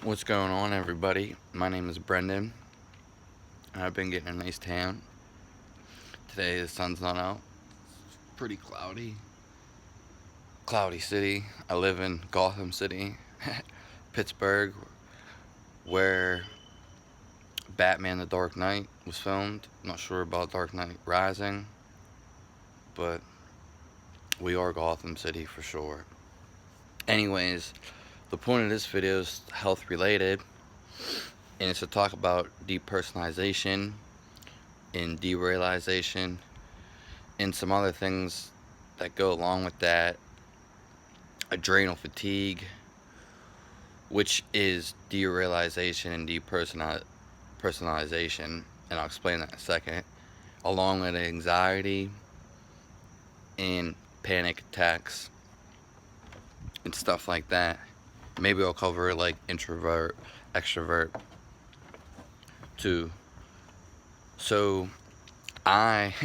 What's going on, everybody? My name is Brendan, and I've been getting a nice tan. Today the sun's not out. It's pretty cloudy. Cloudy city. I live in Gotham City, Pittsburgh, where Batman the Dark Knight was filmed. Not sure about Dark Knight Rising, but we are Gotham City for sure. Anyways, the point of this video is health related, and it's to talk about depersonalization and derealization and some other things that go along with that. Adrenal fatigue, which is derealization and depersonalization, and I'll explain that in a second, along with anxiety and panic attacks and stuff like that. Maybe I'll cover like introvert, extrovert too. So I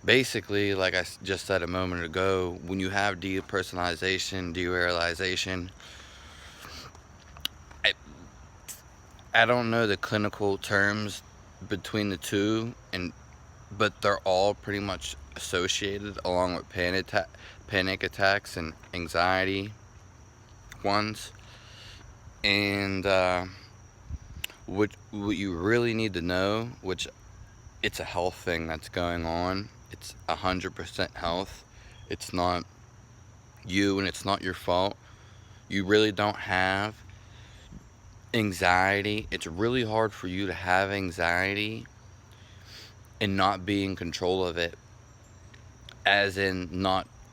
basically, like I just said a moment ago, when you have depersonalization, derealization, I don't know the clinical terms between the two, but they're all pretty much associated along with panic attacks and anxiety ones. And what you really need to know, which it's a health thing that's going on. It's 100% health. It's not you, and it's not your fault. You really don't have anxiety. It's really hard for you to have anxiety and not be in control of it. As in,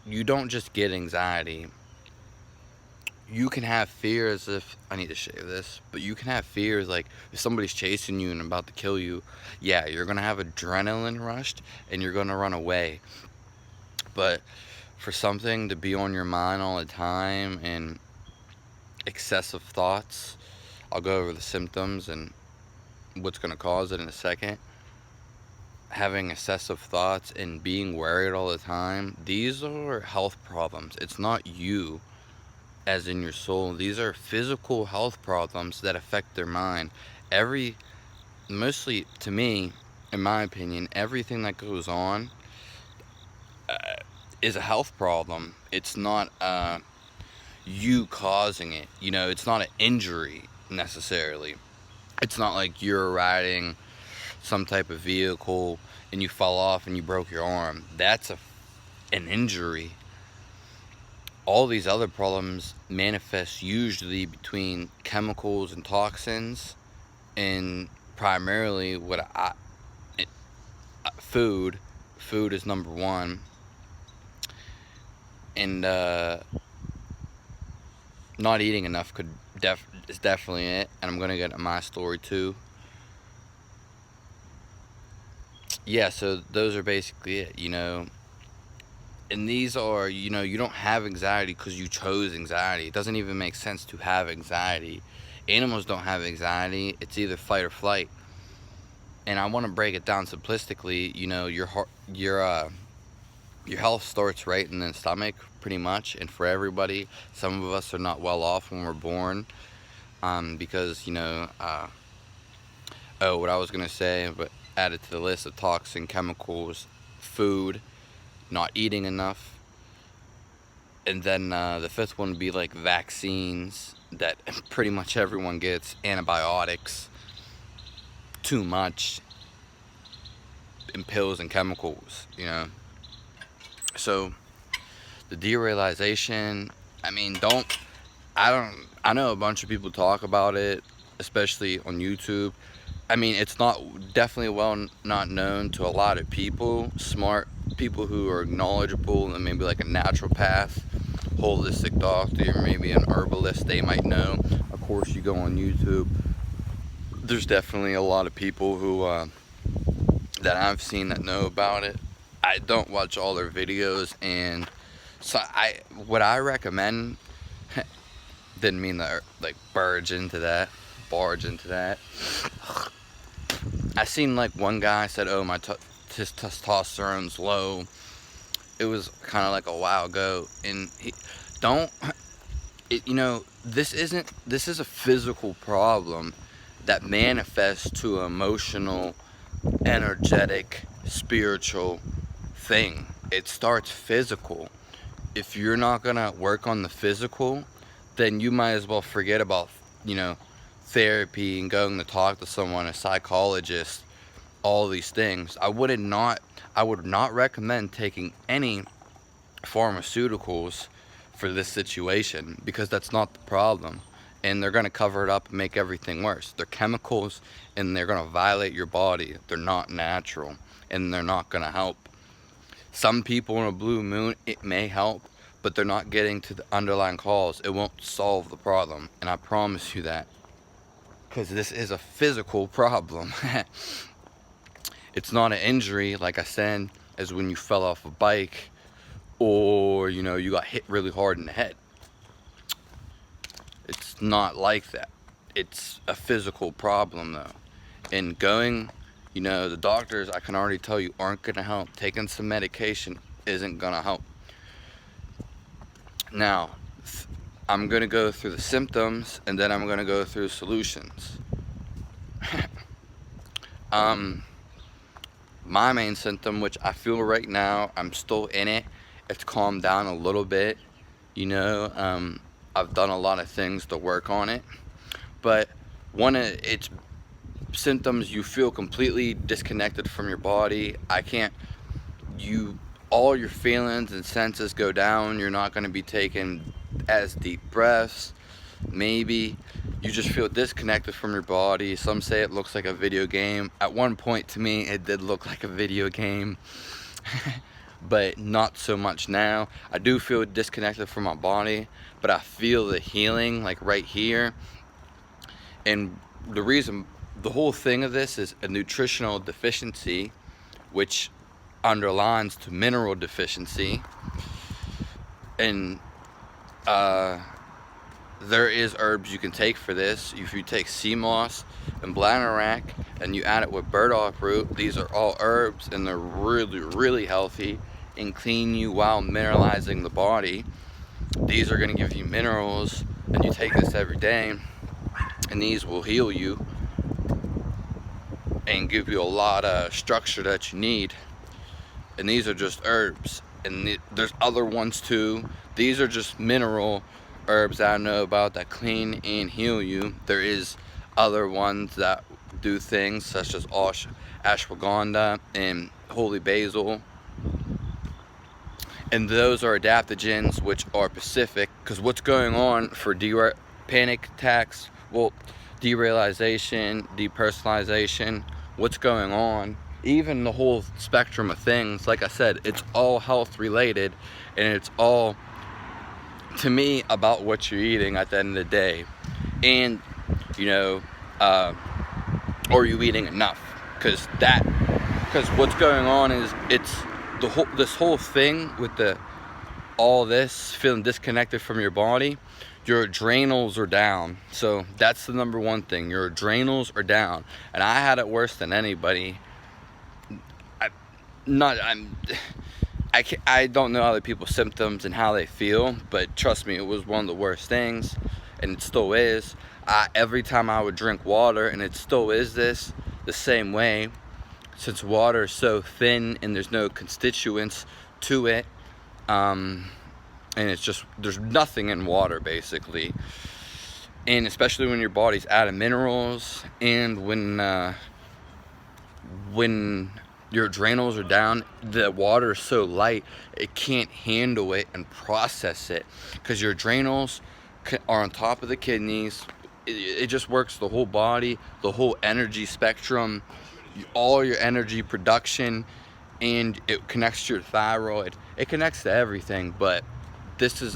you don't just get anxiety. You can have fears if, I need to shave this, but you can have fears like if somebody's chasing you and about to kill you, yeah, you're going to have adrenaline rushed and you're going to run away. But for something to be on your mind all the time and excessive thoughts, I'll go over the symptoms and what's going to cause it in a second. Having excessive thoughts and being worried all the time, these are health problems. It's not you as in your soul. These are physical health problems that affect their mind. Mostly to me, in my opinion, everything that goes on is a health problem. It's not you causing it. It's not an injury necessarily. It's not like you're riding some type of vehicle and you fall off and you broke your arm. That's an injury. All these other problems manifest usually between chemicals and toxins, and primarily food. Food is number one, and not eating enough is definitely it. And I'm gonna get into my story too. Yeah, so those are basically it. And these are, you don't have anxiety because you chose anxiety. It doesn't even make sense to have anxiety. Animals don't have anxiety. It's either fight or flight. And I want to break it down simplistically. Your health starts right in the stomach, pretty much. And for everybody, some of us are not well off when we're born, because what I was gonna say, but added to the list of toxin, chemicals, food, not eating enough, and then the fifth one would be like vaccines that pretty much everyone gets, antibiotics, too much, and pills and chemicals. So the derealization, I know a bunch of people talk about it, especially on YouTube. It's definitely not known to a lot of people, smart people who are knowledgeable, and maybe like a naturopath, holistic doctor, or maybe an herbalist, they might know. Of course, you go on YouTube, there's definitely a lot of people who that I've seen that know about it. I don't watch all their videos, and so what I recommend, didn't mean to like barge into that. I seen like one guy said, "Oh, his testosterone's low." It was kind of like a while ago, and this is a physical problem that manifests to an emotional, energetic, spiritual thing. It starts physical. If you're not gonna work on the physical, then you might as well forget about, you know, therapy and going to talk to someone, a psychologist, all these things. I would not recommend taking any pharmaceuticals for this situation, because that's not the problem. And they're going to cover it up and make everything worse. They're chemicals, and they're going to violate your body. They're not natural, and they're not going to help. Some people in a blue moon, it may help, but they're not getting to the underlying cause. It won't solve the problem, and I promise you that, because this is a physical problem. It's not an injury, like I said, as when you fell off a bike, or, you know, you got hit really hard in the head. It's not like that. It's a physical problem, though. And going, you know, the doctors, I can already tell you, aren't going to help. Taking some medication isn't going to help. Now, I'm going to go through the symptoms, and then I'm going to go through solutions. My main symptom, which I feel right now, I'm still in it. It's calmed down a little bit. You know, I've done a lot of things to work on it. But one of its symptoms, you feel completely disconnected from your body. All your feelings and senses go down. You're not going to be taking as deep breaths. Maybe you just feel disconnected from your body. Some say it looks like a video game. At one point, to me, it did look like a video game. But not so much now. I do feel disconnected from my body, but I feel the healing, like right here. And the whole thing of this is a nutritional deficiency, which underlines to mineral deficiency. And there is herbs you can take for this. If you take sea moss and bladderwrack and you add it with burdock root, these are all herbs, and they're really, really healthy and clean you while mineralizing the body. These are going to give you minerals, and you take this every day, and these will heal you and give you a lot of structure that you need. And these are just herbs, and there's other ones too. These are just mineral herbs that I know about that clean and heal you. There is other ones that do things such as ashwagandha and holy basil, and those are adaptogens, which are specific. Because what's going on for panic attacks, well, derealization, depersonalization, what's going on, even the whole spectrum of things, like I said, it's all health related, and it's all, to me, about what you're eating at the end of the day. And, you know, are you eating enough? Because what's going on is, it's this whole thing with all this feeling disconnected from your body. Your adrenals are down. So that's the number one thing. Your adrenals are down, and I had it worse than anybody. I don't know other people's symptoms and how they feel, but trust me, it was one of the worst things, and it still is. Every time I would drink water, and it still is the same way, since water is so thin and there's no constituents to it, and it's just, there's nothing in water basically. And especially when your body's out of minerals, and when your adrenals are down, the water is so light it can't handle it and process it, because your adrenals are on top of the kidneys. It just works the whole body, the whole energy spectrum, all your energy production, and it connects to your thyroid. It connects to everything. But this is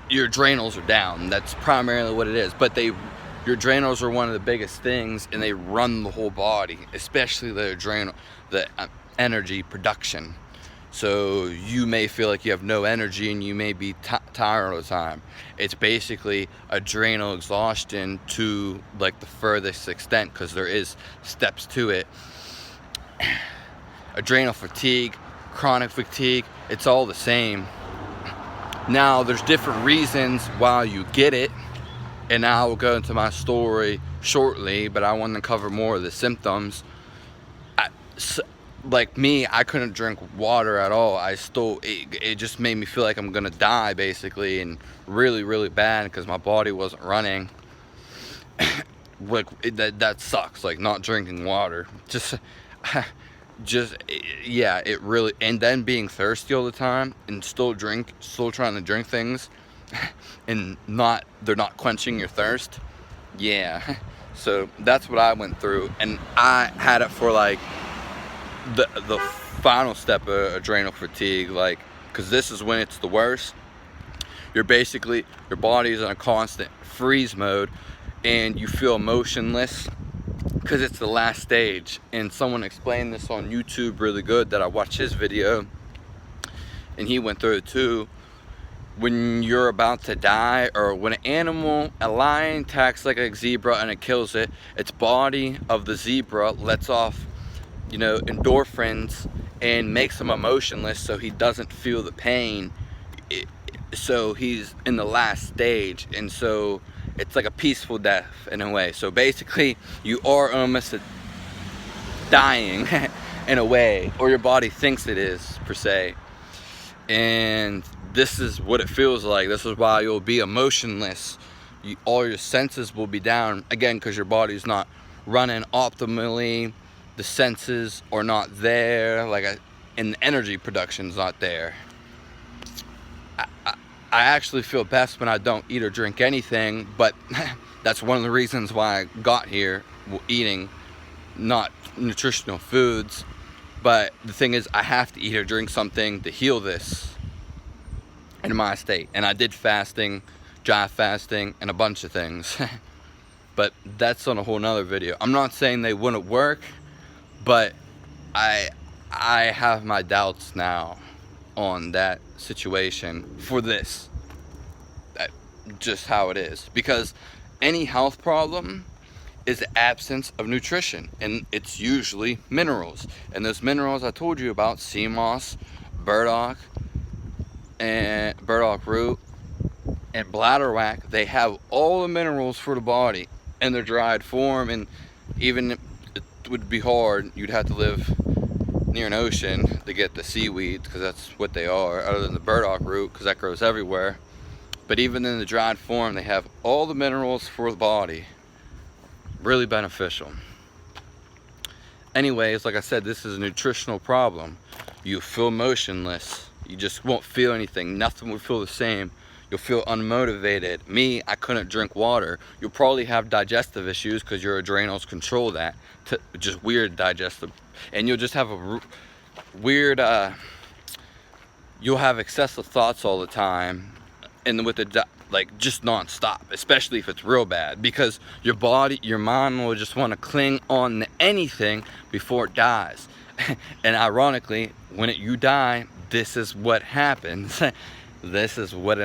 your adrenals are down. That's primarily what it is. But your adrenals are one of the biggest things, and they run the whole body, especially the energy production. So you may feel like you have no energy, and you may be tired all the time. It's basically adrenal exhaustion to like the furthest extent, because there is steps to it. Adrenal fatigue, chronic fatigue, it's all the same. Now, there's different reasons why you get it, and I will go into my story shortly, but I want to cover more of the symptoms. Like me, I couldn't drink water at all. It just made me feel like I'm gonna die, basically, and really, really bad, because my body wasn't running. Like, that sucks, like, not drinking water. Yeah, it really, and then being thirsty all the time, and still trying to drink things, and they're not quenching your thirst. Yeah. So that's what I went through, and I had it for like the final step of adrenal fatigue, like, because this is when it's the worst. Your body's in a constant freeze mode, and you feel motionless, because it's the last stage. And someone explained this on YouTube really good, that I watched his video, and he went through it too. When you're about to die, or when a lion attacks like a zebra and it kills it, its body of the zebra lets off, endorphins, and makes him emotionless, so he doesn't feel the pain. So he's in the last stage, and so it's like a peaceful death in a way. So basically, you are almost dying in a way, or your body thinks it is, per se. And this is what it feels like. This is why you'll be emotionless. All your senses will be down, again, because your body's not running optimally. The senses are not there, and the energy production's not there. I actually feel best when I don't eat or drink anything, but that's one of the reasons why I got here, eating not nutritional foods. But the thing is, I have to eat or drink something to heal this in my state. And I did fasting, dry fasting, and a bunch of things. But that's on a whole nother video. I'm not saying they wouldn't work, but I have my doubts now on that situation for this. Just how it is. Because any health problem is the absence of nutrition, and it's usually minerals. And those minerals I told you about, sea moss, burdock root, and bladderwrack, they have all the minerals for the body in their dried form. And even it would be hard, you'd have to live near an ocean to get the seaweeds, because that's what they are, other than the burdock root, because that grows everywhere. But even in the dried form, they have all the minerals for the body. Really beneficial. Anyways, like I said, this is a nutritional problem. You feel motionless. You just won't feel anything. Nothing will feel the same. You'll feel unmotivated. Me, I couldn't drink water. You'll probably have digestive issues, because your adrenals control that. Just weird digestive. And you'll just have a weird, you'll have excessive thoughts all the time. And with just non-stop, especially if it's real bad, because your mind will just want to cling on to anything before it dies. And ironically, when you die, this is what happens. This is what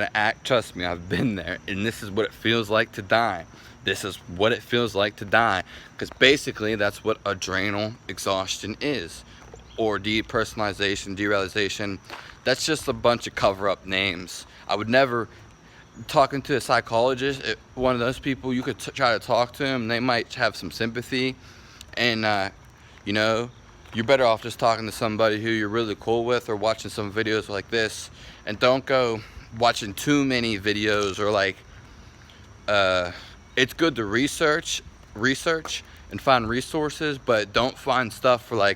trust me, I've been there, and this is what it feels like to die. This is what it feels like to die, because basically that's what adrenal exhaustion is, or depersonalization, derealization. That's just a bunch of cover-up names. I would never, talking to a psychologist, one of those people, you could try to talk to them, they might have some sympathy, and you're better off just talking to somebody who you're really cool with, or watching some videos like this. And don't go watching too many videos, or it's good to research and find resources, but don't find stuff for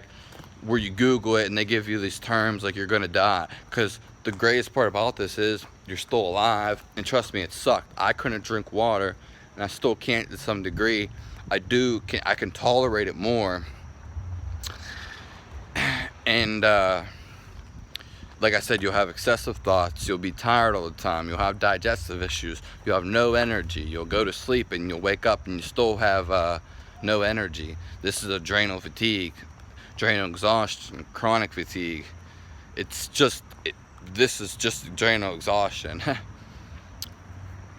where you Google it and they give you these terms like you're gonna die. Because the greatest part about this is you're still alive, and trust me, it sucked. I couldn't drink water, and I still can't to some degree. I can tolerate it more. And like I said, you'll have excessive thoughts, you'll be tired all the time, you'll have digestive issues, you'll have no energy, you'll go to sleep and you'll wake up and you still have no energy. This is adrenal fatigue, adrenal exhaustion, chronic fatigue. This is just adrenal exhaustion.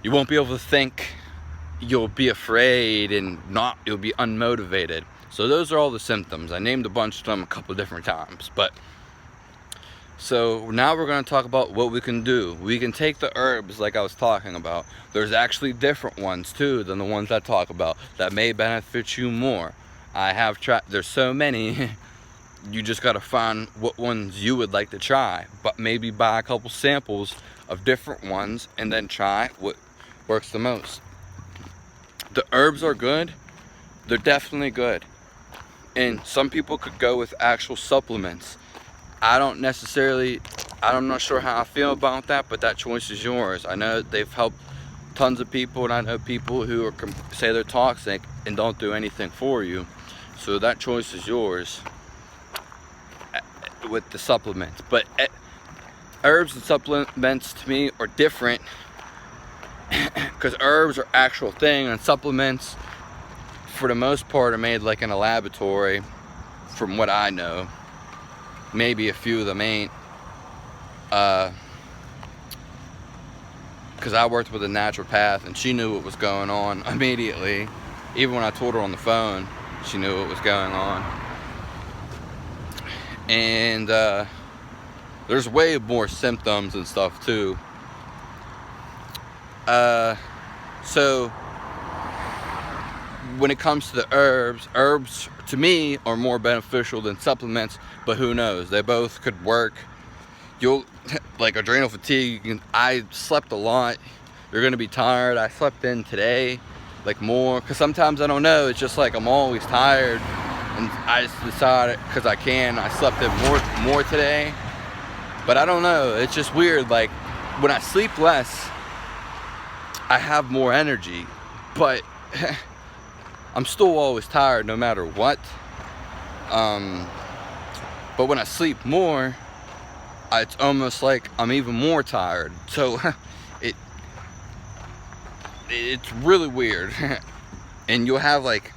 You won't be able to think, you'll be afraid, and you'll be unmotivated. So those are all the symptoms. I named a bunch of them a couple different times, but So now we're going to talk about what we can do. We can take the herbs like I was talking about. There's actually different ones too than the ones I talk about that may benefit you more. I have tried, there's so many. You just got to find what ones you would like to try, but maybe buy a couple samples of different ones and then try what works the most. The herbs are good. They're definitely good. And some people could go with actual supplements. I'm not sure how I feel about that, but that choice is yours. I know they've helped tons of people, and I know people who say they're toxic and don't do anything for you. So that choice is yours with the supplements. But herbs and supplements to me are different because herbs are actual thing, and supplements for the most part are made like in a laboratory, from what I know. Maybe a few of them ain't, because I worked with a naturopath and she knew what was going on immediately. Even when I told her on the phone, she knew what was going on. And there's way more symptoms and stuff too. So when it comes to the herbs to me are more beneficial than supplements, but who knows? They both could work. Like adrenal fatigue, I slept a lot. You're gonna be tired. I slept in today, like more, because sometimes I don't know. It's just like I'm always tired, and I just decided because I slept in more today. But I don't know. It's just weird. Like when I sleep less, I have more energy, but I'm still always tired no matter what. But when I sleep more, it's almost like I'm even more tired. So it's really weird. And you'll have like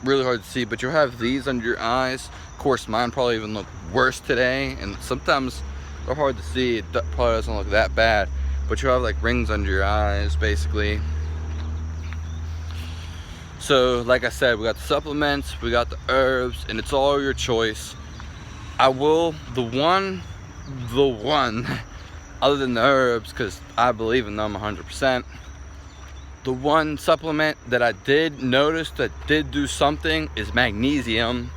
really hard to see, but you'll have these under your eyes. Of course, mine probably even look worse today, and sometimes they're hard to see. It probably doesn't look that bad, but you'll have like rings under your eyes basically. So like I said, we got the supplements, we got the herbs, and it's all your choice. The one other than the herbs, because I believe in them 100%, the one supplement that I did notice that did do something is magnesium.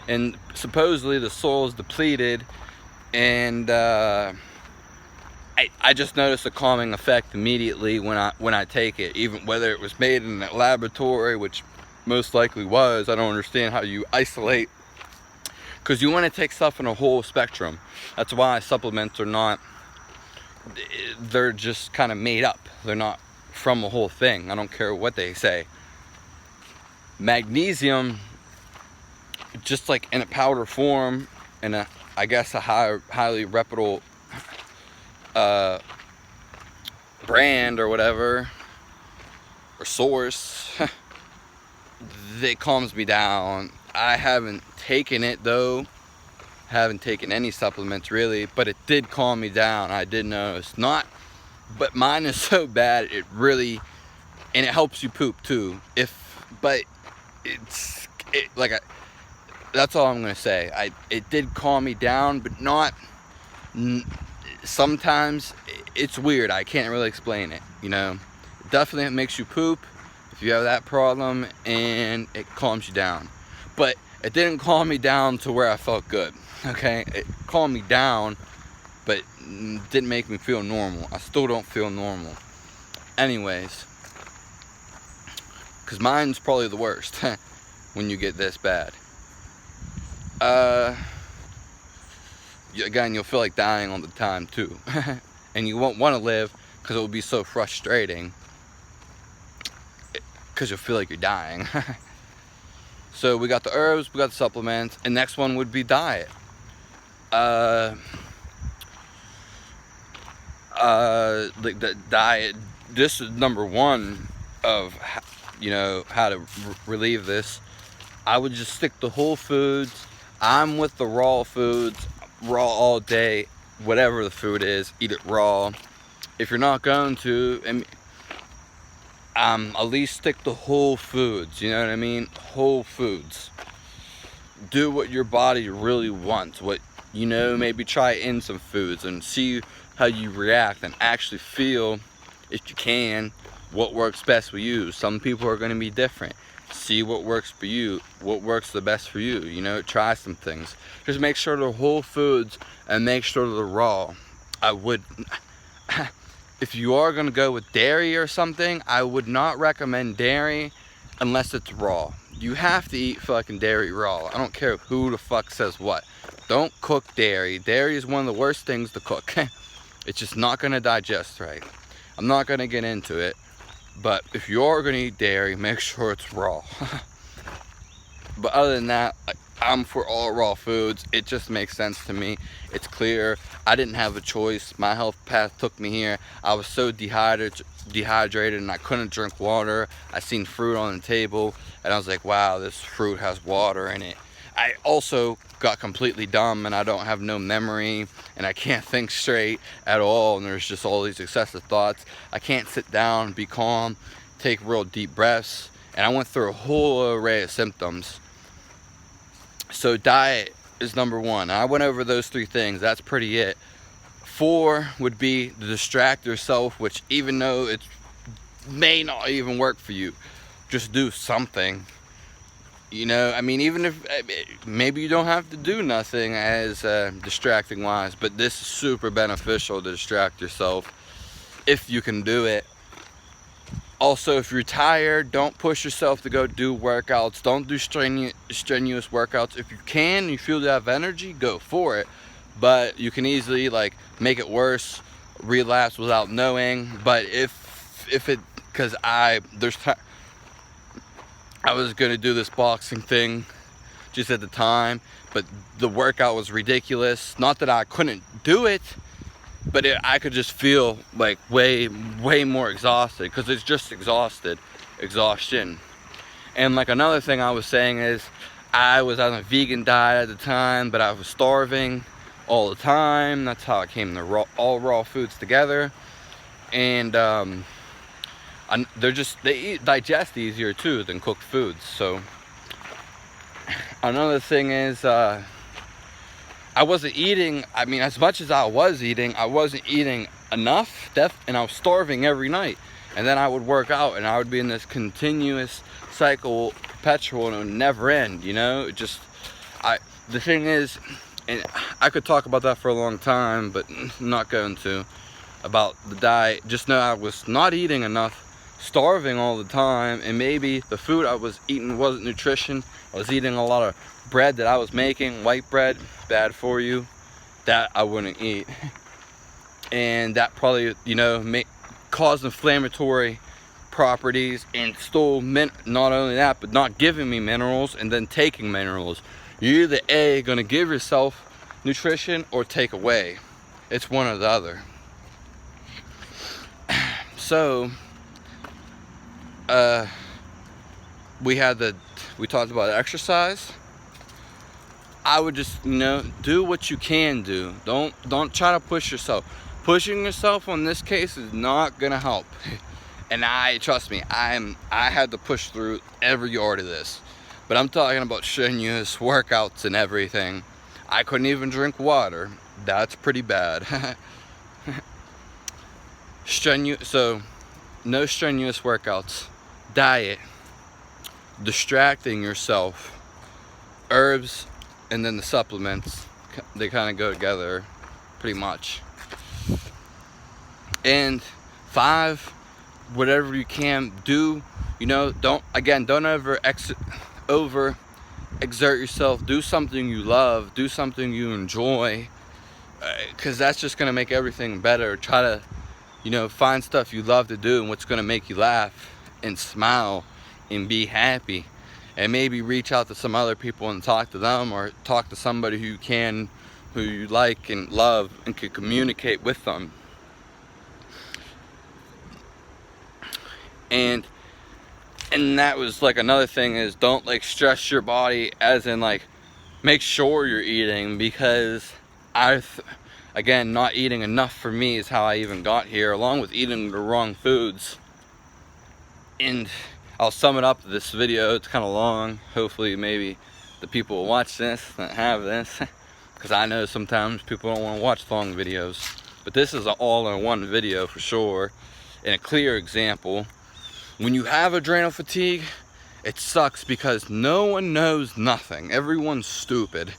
And supposedly the soil is depleted, and I just noticed a calming effect immediately when I take it, even whether it was made in a laboratory, which most likely was. I don't understand how you isolate, because you want to take stuff in a whole spectrum. That's why supplements are not, they're just kind of made up. They're not from a whole thing. I don't care what they say. Magnesium, just like in a powder form, in I guess a highly reputable brand or whatever, or source, that calms me down. I haven't taken it though, haven't taken any supplements really, but it did calm me down. I did notice. But mine is so bad, it really, and it helps you poop too. That's all I'm gonna say. It did calm me down, but not. Sometimes it's weird. I can't really explain it. It definitely makes you poop if you have that problem, and it calms you down. But it didn't calm me down to where I felt good. Okay, it calmed me down, but didn't make me feel normal. I still don't feel normal. Anyways, because mine's probably the worst when you get this bad. Again, you'll feel like dying all the time too. And you won't want to live, because it will be so frustrating, because you'll feel like you're dying. So we got the herbs, we got the supplements, and next one would be diet. Like the diet, this is number one of how to relieve this. I would just stick to whole foods. I'm with the raw foods, raw all day, whatever the food is, eat it raw. If you're not going to, at least stick to whole foods, you know what I mean? Whole foods. Do what your body really wants, what You know, maybe try in some foods and see how you react, and actually feel, if you can, what works best for you. Some people are going to be different. See what works for you, what works the best for you. You know, try some things. Just make sure they're whole foods and make sure they're raw. I would, if you are going to go with dairy or something, I would not recommend dairy unless it's raw. You have to eat fucking dairy raw. I don't care who the fuck says what. Don't cook dairy. Dairy is one of the worst things to cook. It's just not going to digest right. I'm not going to get into it, but if you are going to eat dairy, make sure it's raw. But other than that, I'm for all raw foods. It just makes sense to me. It's clear. I didn't have a choice. My health path took me here. I was so dehydrated and I couldn't drink water. I seen fruit on the table and I was like, wow, this fruit has water in it. I also got completely dumb and I don't have no memory and I can't think straight at all, and there's just all these excessive thoughts. I can't sit down, be calm, take real deep breaths, and I went through a whole array of symptoms. So diet is number one. I went over those 3 things. That's pretty it. 4 would be to distract yourself, which even though it may not even work for you, just do something. You know, I mean, even if maybe you don't have to do nothing as distracting wise, but this is super beneficial to distract yourself if you can do it. Also, if you're tired, don't push yourself to go do workouts. Don't do strenuous workouts. If you can, you feel you have energy, go for it. But you can easily like make it worse, relapse without knowing. But if it, because I was gonna do this boxing thing just at the time, but the workout was ridiculous. Not that I couldn't do it, but I could just feel like way more exhausted, because it's just exhaustion. And like another thing I was saying is, I was on a vegan diet at the time, but I was starving all the time. That's how I came to all raw foods together. And they digest easier too than cooked foods. So another thing is, I wasn't eating, I mean, as much as I was eating, I wasn't eating enough, and I was starving every night. And then I would work out and I would be in this continuous cycle, perpetual, and it would never end, you know? The thing is, and I could talk about that for a long time, but I'm not going to, about the diet. Just know I was not eating enough, starving all the time, and maybe the food I was eating wasn't nutrition. I was eating a lot of bread that I was making, white bread, bad for you, that I wouldn't eat. And that probably, you know, caused inflammatory properties, and stole not only that, but not giving me minerals and then taking minerals. You're either A, gonna give yourself nutrition or take away. It's one or the other. So we talked about exercise. I would just, you know, do what you can do. Don't try to push yourself. Pushing yourself on this case is not gonna help. And trust me, I had to push through every yard of this. But I'm talking about strenuous workouts and everything. I couldn't even drink water. That's pretty bad. So no strenuous workouts. Diet. Distracting yourself. Herbs. And then the supplements, they kind of go together pretty much. And 5, whatever you can do, you know, don't ever over exert yourself. Do something you love, do something you enjoy, because that's just going to make everything better. Try to, you know, find stuff you love to do and what's going to make you laugh and smile and be happy. And maybe reach out to some other people and talk to them, or talk to somebody who you like and love and can communicate with them. And that was like another thing is, don't like stress your body, as in like make sure you're eating, because again, not eating enough for me is how I even got here, along with eating the wrong foods. And I'll sum it up this video. It's kind of long. Hopefully maybe the people will watch this that have this. because I know sometimes people don't want to watch long videos, but this is an all-in-one video for sure, and a clear example. When you have adrenal fatigue, it sucks because no one knows nothing. Everyone's stupid,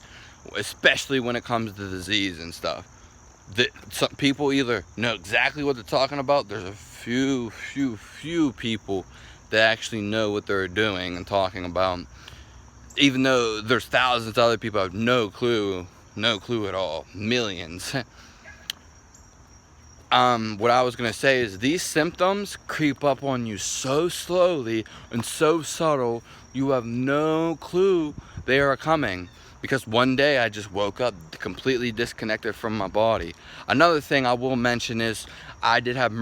especially when it comes to disease and stuff. Some people either know exactly what they're talking about. There's a few people that actually know what they're doing and talking about, even though there's thousands of other people who have no clue at all, millions. What I was gonna say is these symptoms creep up on you so slowly and so subtle, you have no clue they are coming. Because one day I just woke up completely disconnected from my body. Another thing I will mention is I did have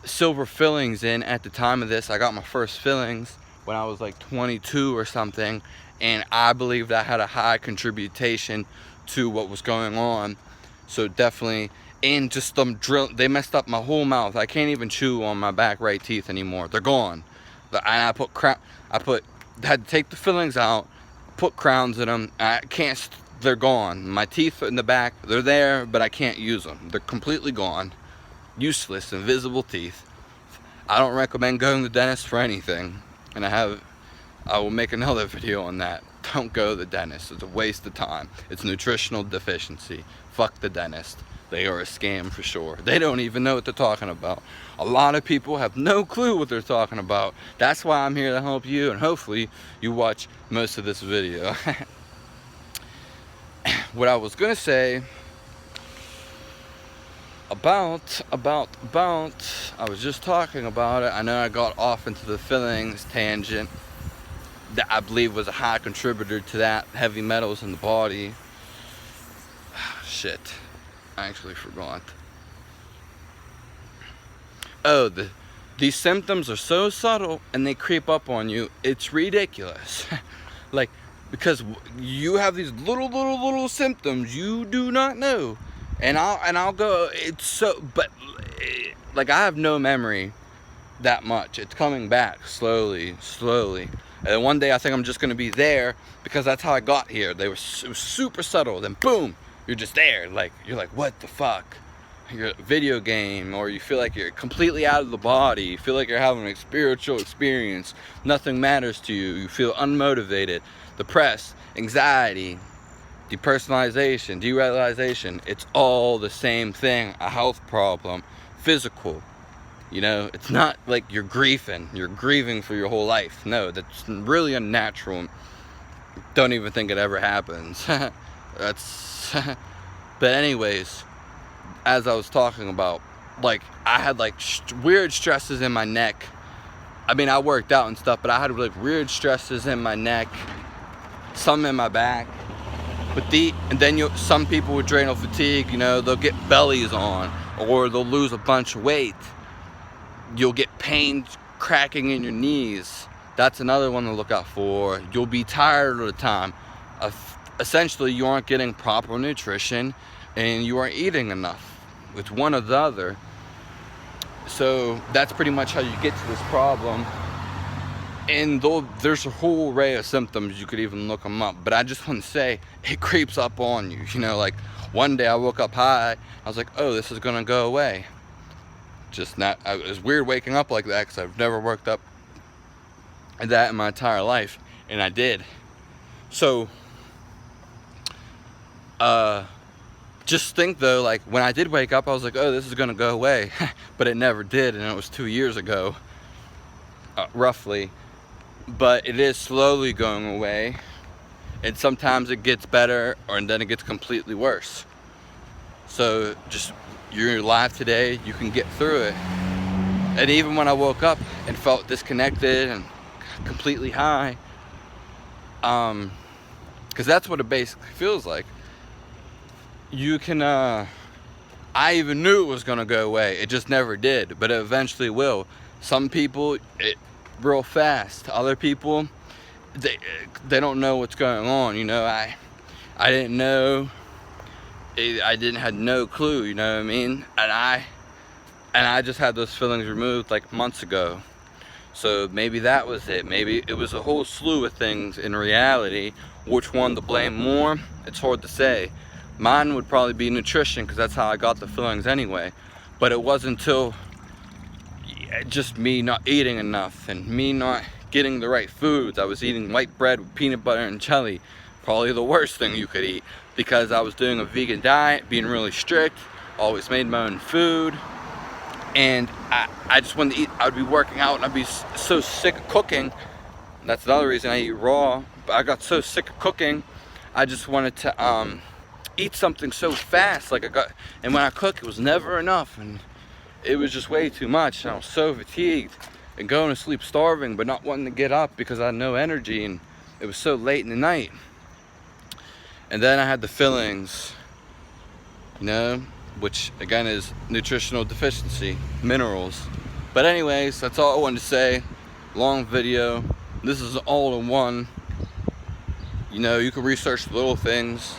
silver fillings in at the time of this. I got my first fillings when I was like 22 or something, and I believe that had a high contribution to what was going on. So definitely, and just they messed up my whole mouth. I can't even chew on my back right teeth anymore. They're gone. And I had to take the fillings out, put crowns in them. They're gone. My teeth in the back, they're there, but I can't use them. They're completely gone. Useless, invisible teeth. I don't recommend going to the dentist for anything, and I will make another video on that. Don't go to the dentist. It's a waste of time. It's nutritional deficiency. Fuck the dentist. They are a scam for sure. They don't even know what they're talking about. A lot of people have no clue what they're talking about. That's why I'm here to help you, and hopefully you watch most of this video. What I was gonna say about I was just talking about it. I know I got off into the fillings tangent that I believe was a high contributor to that, heavy metals in the body. Shit, I actually forgot. Oh, these symptoms are so subtle and they creep up on you, it's ridiculous. Like, because you have these little symptoms you do not know, and I'll go, it's so, but like, I have no memory that much. It's coming back slowly. And then one day I think I'm just gonna be there, because that's how I got here. It was super subtle. Then boom, you're just there. Like, you're like, what the fuck? You're a video game, or you feel like you're completely out of the body. You feel like you're having a spiritual experience. Nothing matters to you. You feel unmotivated, depressed, anxiety, depersonalization, derealization. It's all the same thing. A health problem, physical. You know, it's not like you're grieving for your whole life. No, that's really unnatural. Don't even think it ever happens. That's but anyways, as I was talking about, like, I had like weird stresses in my neck. I mean, I worked out and stuff, but I had like weird stresses in my neck, some in my back. But and then some people with adrenal fatigue, you know, they'll get bellies on, or they'll lose a bunch of weight. You'll get pain cracking in your knees. That's another one to look out for. You'll be tired all the time. Essentially, you aren't getting proper nutrition, and you aren't eating enough. It's one or the other. So that's pretty much how you get to this problem. And though there's a whole array of symptoms, you could even look them up. But I just want to say, it creeps up on you. You know, like, one day I woke up high. I was like, oh, this is gonna go away. Just not. It was weird waking up like that, because I've never woke up like that in my entire life, and I did. So, just think though, like, when I did wake up, I was like, oh, this is gonna go away, but it never did, and it was 2 years ago, roughly. But it is slowly going away, and sometimes it gets better, and then it gets completely worse. So just, you're alive today, you can get through it. And even when I woke up and felt disconnected and completely high, because that's what it basically feels like. You can, I even knew it was gonna go away. It just never did, but it eventually will. Some people, real fast. Other people, they don't know what's going on. You know, I didn't know. I had no clue. You know what I mean? And I just had those feelings removed like months ago. So maybe that was it. Maybe it was a whole slew of things in reality. Which one to blame more? It's hard to say. Mine would probably be nutrition, because that's how I got the fillings anyway. But it wasn't until just me not eating enough and me not getting the right foods. I was eating white bread with peanut butter and jelly. Probably the worst thing you could eat, because I was doing a vegan diet, being really strict, always made my own food. And I just wanted to eat. I'd be working out and I'd be so sick of cooking. That's another reason I eat raw. But I got so sick of cooking, I just wanted to eat something so fast. And when I cook, it was never enough, and it was just way too much. And I was so fatigued and going to sleep starving, but not wanting to get up because I had no energy, and it was so late in the night. And then I had the fillings, you know, which again is nutritional deficiency, minerals. But anyways, that's all I wanted to say. Long video. This is all in one. You know, you can research the little things,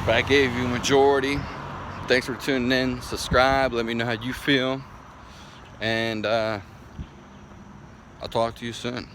but I gave you a majority. Thanks for tuning in. Subscribe, let me know how you feel, and I'll talk to you soon.